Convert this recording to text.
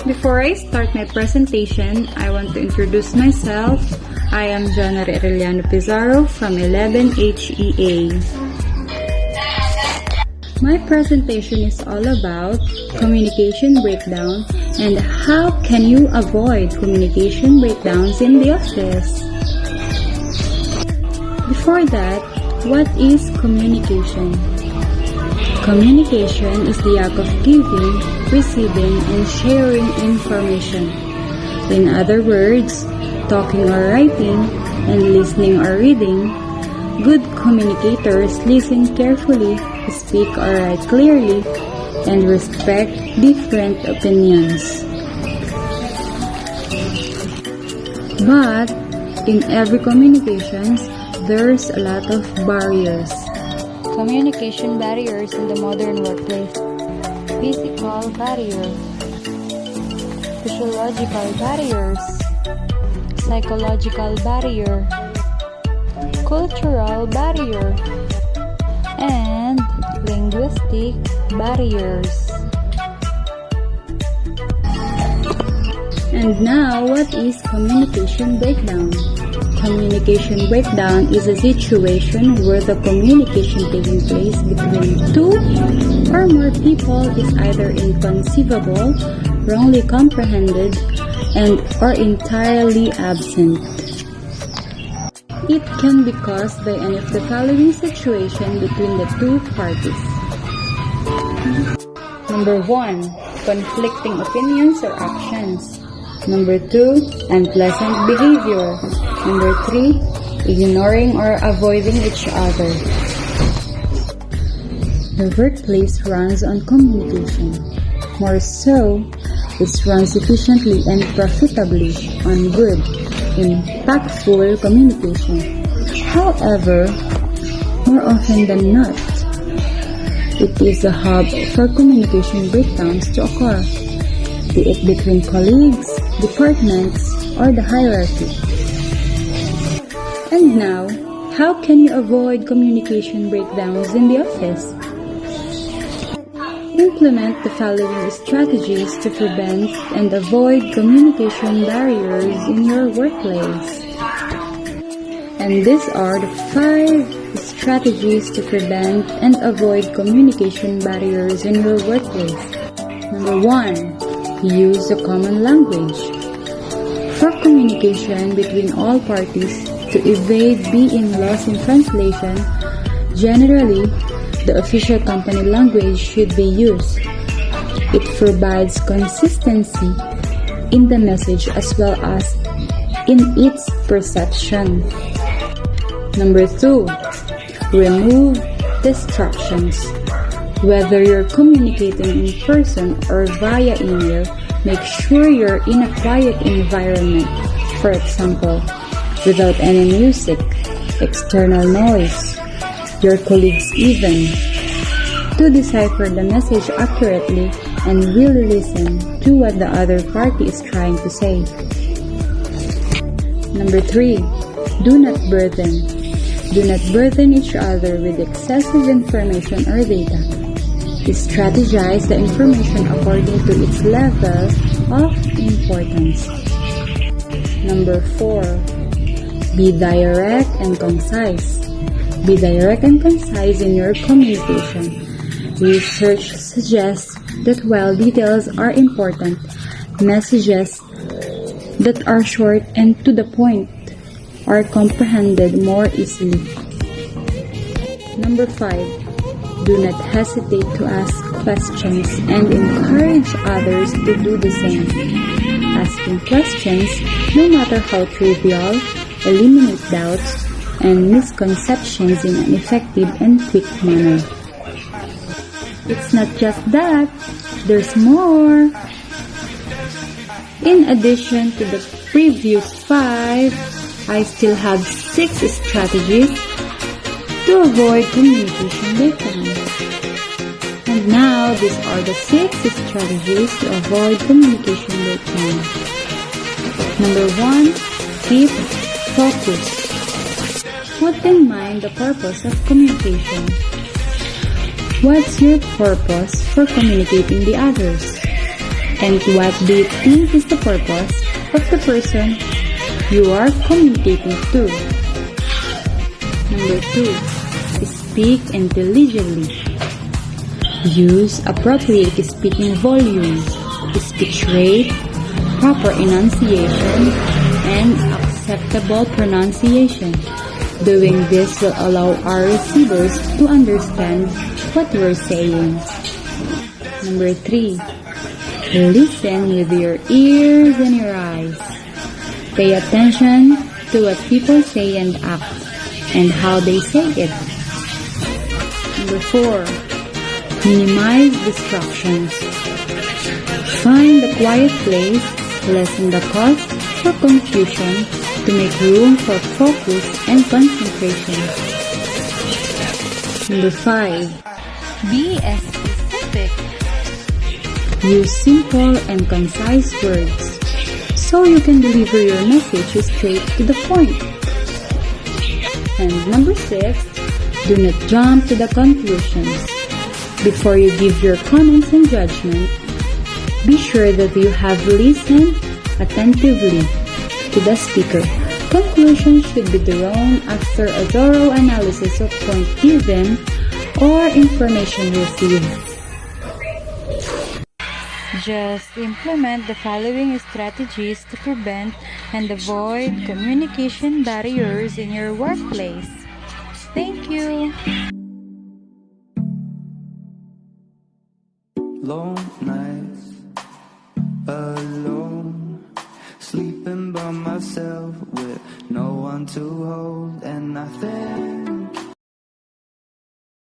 Before I start my presentation, I want to introduce myself. I am Jana Aureliano Pizarro from 11HEA. My presentation is all about communication breakdown and how can you avoid communication breakdowns in the office. Before that, what is communication? Communication is the act of giving, receiving, and sharing information. In other words, talking or writing, and listening or reading. Good communicators listen carefully, speak or write clearly, and respect different opinions. But in every communications, there's a lot of barriers. Communication barriers in the modern workplace. Physical barriers, physiological barriers, psychological barrier, cultural barrier, and linguistic barriers. And now, what is communication breakdown? Communication breakdown is a situation where the communication taking place between two or more people is either inconceivable, wrongly comprehended, and or entirely absent. It can be caused by any of the following situation between the two parties. Number 1, conflicting opinions or actions. Number 2, unpleasant behavior. Number 3, ignoring or avoiding each other. The workplace runs on communication. More so, it runs efficiently and profitably on good, impactful communication. However, more often than not, it is a hub for communication breakdowns to occur, be it between colleagues, departments, or the hierarchy. And now, how can you avoid communication breakdowns in the office? Implement the following strategies to prevent and avoid communication barriers in your workplace. And these are the 5 strategies to prevent and avoid communication barriers in your workplace. Number 1, use a common language. For communication between all parties to evade being lost in translation, generally, the official company language should be used. It provides consistency in the message as well as in its perception. Number 2, remove distractions. Whether you're communicating in person or via email, make sure you're in a quiet environment. For example, without any music, external noise, your colleagues even, to decipher the message accurately and really listen to what the other party is trying to say. Number 3, do not burden. Do not burden each other with excessive information or data. Strategize the information according to its level of importance. Number 4, be direct and concise. Be direct and concise in your communication. Research suggests that while details are important, messages that are short and to the point are comprehended more easily. Number 5, do not hesitate to ask questions and encourage others to do the same. Asking questions, no matter how trivial, eliminate doubts and misconceptions in an effective and quick manner. It's not just that, there's more. In addition to the previous 5, I still have 6 strategies to avoid communication breakdowns. And now, these are the 6 strategies to avoid communication breakdowns. Number 1, keep focus. Put in mind the purpose of communication. What's your purpose for communicating the others? And what do you think is the purpose of the person you are communicating to? Number 2. Speak intelligently. Use appropriate speaking volume, speech rate, proper enunciation, and acceptable pronunciation. Doing this will allow our receivers to understand what you are saying. Number 3. Listen with your ears and your eyes. Pay attention to what people say and act, and how they say it. Number 4. Minimize distractions. Find a quiet place, lessen the cause for confusion to make room for focus and concentration. Number 5. Be specific. Use simple and concise words so you can deliver your message straight to the point. And number 6, do not jump to the conclusions. Before you give your comments and judgment, be sure that you have listened attentively to the speaker. Conclusions should be drawn after a thorough analysis of points given or information received. Just implement the following strategies to prevent and avoid communication barriers in your workplace. Thank you. Long nights, alone, sleeping by myself with no one to hold, and I think